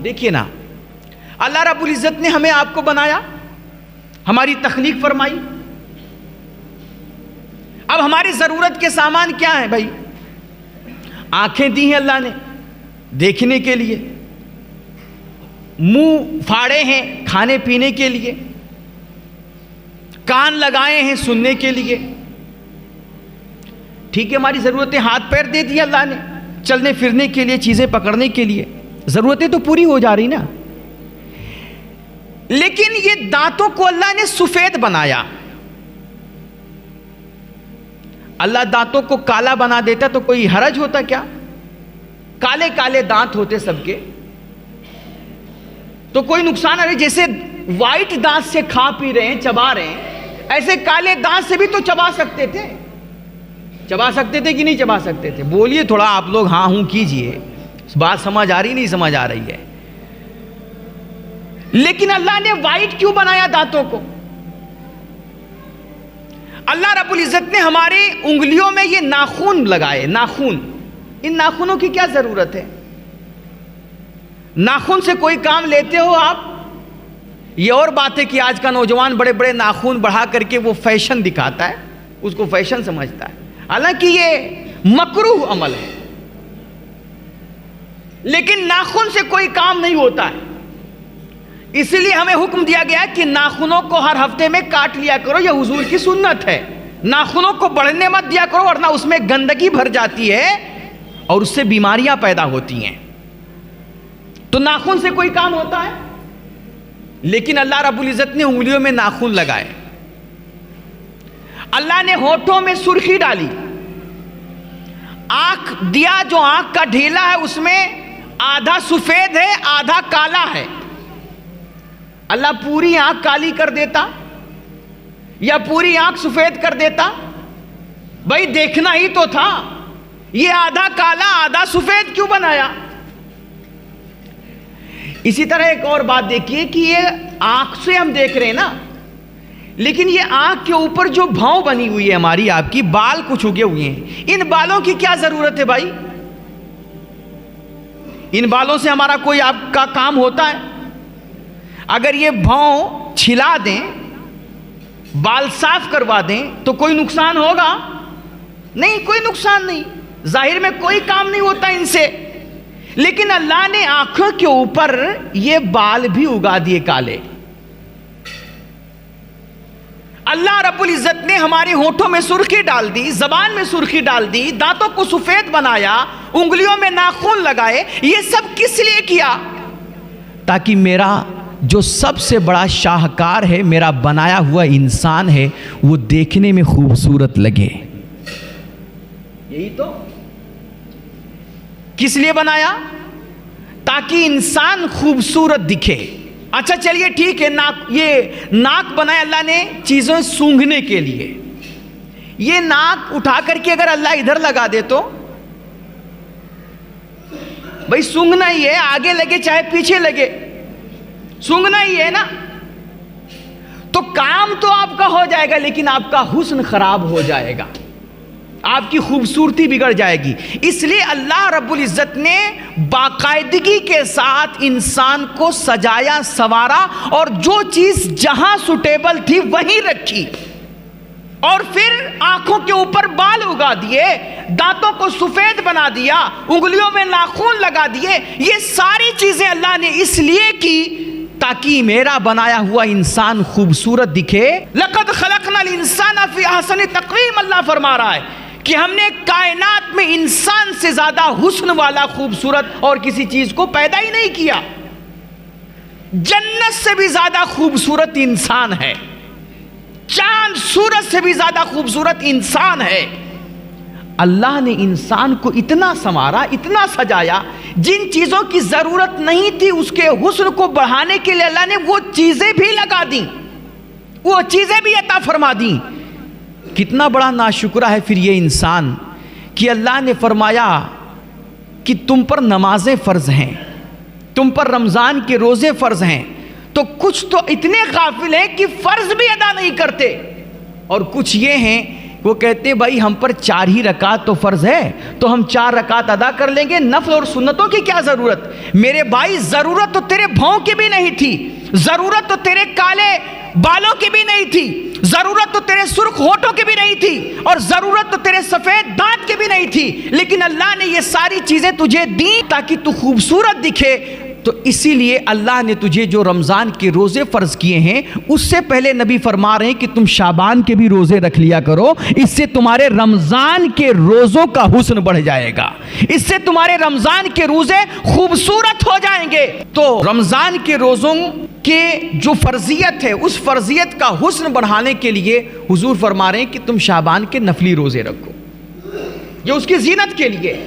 دیکھیے نا، اللہ رب العزت نے ہمیں آپ کو بنایا، ہماری تخلیق فرمائی. اب ہماری ضرورت کے سامان کیا ہیں بھائی؟ آنکھیں دی ہیں اللہ نے دیکھنے کے لیے، منہ پھاڑے ہیں کھانے پینے کے لیے، کان لگائے ہیں سننے کے لیے. ٹھیک ہے، ہماری ضرورتیں، ہاتھ پیر دے دی اللہ نے چلنے پھرنے کے لیے، چیزیں پکڑنے کے لیے، ضرورتیں تو پوری ہو جا رہی نا. لیکن یہ دانتوں کو اللہ نے سفید بنایا. اللہ دانتوں کو کالا بنا دیتا تو کوئی حرج ہوتا کیا؟ کالے کالے دانت ہوتے سب کے تو کوئی نقصان نہیں. جیسے وائٹ دانت سے کھا پی رہے ہیں، چبا رہے ہیں، ایسے کالے دانت سے بھی تو چبا سکتے تھے. چبا سکتے تھے کہ نہیں چبا سکتے تھے؟ بولیے تھوڑا آپ لوگ ہاں ہوں کیجئے. بات سمجھ آ رہی نہیں سمجھ آ رہی ہے؟ لیکن اللہ نے وائٹ کیوں بنایا دانتوں کو؟ اللہ رب العزت نے ہمارے انگلیوں میں یہ ناخن لگائے. ناخن، ان ناخنوں کی کیا ضرورت ہے؟ ناخن سے کوئی کام لیتے ہو آپ؟ یہ اور بات ہے کہ آج کا نوجوان بڑے بڑے ناخن بڑھا کر کے وہ فیشن دکھاتا ہے، اس کو فیشن سمجھتا ہے، حالانکہ یہ مکروہ عمل ہے. لیکن ناخن سے کوئی کام نہیں ہوتا ہے، اسی لیے ہمیں حکم دیا گیا کہ ناخنوں کو ہر ہفتے میں کاٹ لیا کرو. یہ حضور کی سنت ہے. ناخنوں کو بڑھنے مت دیا کرو ورنہ اس میں گندگی بھر جاتی ہے اور اس سے بیماریاں پیدا ہوتی ہیں. تو ناخن سے کوئی کام ہوتا ہے؟ لیکن اللہ رب العزت نے انگلیوں میں ناخن لگائے. اللہ نے ہونٹوں میں سرخی ڈالی. آنکھ دیا، جو آنکھ کا ڈھیلا ہے اس میں آدھا سفید ہے آدھا کالا ہے. اللہ پوری آنکھ کالی کر دیتا یا پوری آنکھ سفید کر دیتا؟ بھائی دیکھنا ہی تو تھا. یہ آدھا کالا آدھا سفید کیوں بنایا؟ اسی طرح ایک اور بات دیکھیے کہ یہ آنکھ سے ہم دیکھ رہے ہیں نا، لیکن یہ آنکھ کے اوپر جو بھاؤں بنی ہوئی ہے ہماری، آپ کی بال کچھ اگے ہوئے ہیں، ان بالوں کی کیا ضرورت ہے بھائی؟ ان بالوں سے ہمارا کوئی آپ کا کام ہوتا ہے؟ اگر یہ بھاؤں چھلا دیں، بال صاف کروا دیں تو کوئی نقصان ہوگا؟ نہیں، کوئی نقصان نہیں، ظاہر میں کوئی کام نہیں ہوتا ان سے. لیکن اللہ نے آنکھوں کے اوپر یہ بال بھی اگا دیے کالے. اللہ رب العزت نے ہمارے ہونٹوں میں سرخی ڈال دی، زبان میں سرخی ڈال دی، دانتوں کو سفید بنایا، انگلیوں میں ناخن لگائے. یہ سب کس لیے کیا؟ تاکہ میرا جو سب سے بڑا شاہکار ہے، میرا بنایا ہوا انسان ہے، وہ دیکھنے میں خوبصورت لگے. یہی تو کس لیے بنایا؟ تاکہ انسان خوبصورت دکھے. اچھا چلیے ٹھیک ہے، یہ ناک بنایا اللہ نے چیزوں سونگھنے کے لیے. یہ ناک اٹھا کر کے اگر اللہ ادھر لگا دے تو بھائی سونگھنا ہی ہے، آگے لگے چاہے پیچھے لگے، سونگھنا ہی ہے نا. تو کام تو آپ کا ہو جائے گا لیکن آپ کا حسن خراب ہو جائے گا، آپ کی خوبصورتی بگڑ جائے گی. اس لیے اللہ رب العزت نے باقاعدگی کے ساتھ انسان کو سجایا سنوارا اور جو چیز جہاں سوٹیبل تھی وہیں رکھی، اور پھر آنکھوں کے اوپر بال اگا دیے، دانتوں کو سفید بنا دیا، انگلیوں میں ناخن لگا دیے. یہ ساری چیزیں اللہ نے اس لیے کی تاکہ میرا بنایا ہوا انسان خوبصورت دکھے. لقد خلقنا الانسان فی احسن تقویم، اللہ فرما رہا ہے کہ ہم نے کائنات میں انسان سے زیادہ حسن والا خوبصورت اور کسی چیز کو پیدا ہی نہیں کیا. جنت سے بھی زیادہ خوبصورت انسان ہے، چاند سورج سے بھی زیادہ خوبصورت انسان ہے. اللہ نے انسان کو اتنا سنوارا، اتنا سجایا، جن چیزوں کی ضرورت نہیں تھی اس کے حسن کو بڑھانے کے لیے اللہ نے وہ چیزیں بھی لگا دیں، وہ چیزیں بھی عطا فرما دیں. کتنا بڑا ناشکرہ ہے پھر یہ انسان کہ اللہ نے فرمایا کہ تم پر نمازیں فرض ہیں، تم پر رمضان کے روزے فرض ہیں، تو کچھ تو اتنے غافل ہیں کہ فرض بھی ادا نہیں کرتے، اور کچھ یہ ہیں وہ کہتے ہیں بھائی ہم پر 4 ہی رکعت تو فرض ہے، تو ہم 4 رکعت ادا کر لیں گے، نفل اور سنتوں کی کیا ضرورت؟ میرے بھائی ضرورت تو تیرے بھاؤں کی بھی نہیں تھی، ضرورت تو تیرے کالے بالوں کی بھی نہیں تھی، ضرورت تو تیرے سرخ ہونٹوں کی بھی نہیں تھی، اور ضرورت تو تیرے سفید دانت کی بھی نہیں تھی، لیکن اللہ نے یہ ساری چیزیں تجھے دی تاکہ تو خوبصورت دکھے۔ تو اسی لیے اللہ نے تجھے جو رمضان کے روزے فرض کیے ہیں، اس سے پہلے نبی فرما رہے ہیں کہ تم شعبان کے بھی روزے رکھ لیا کرو، اس سے تمہارے رمضان کے روزوں کا حسن بڑھ جائے گا، اس سے تمہارے رمضان کے روزے خوبصورت ہو جائیں گے۔ تو رمضان کے روزوں کے جو فرضیت ہے، اس فرضیت کا حسن بڑھانے کے لیے حضور فرما رہے ہیں کہ تم شعبان کے نفلی روزے رکھو، یہ اس کی زینت کے لیے۔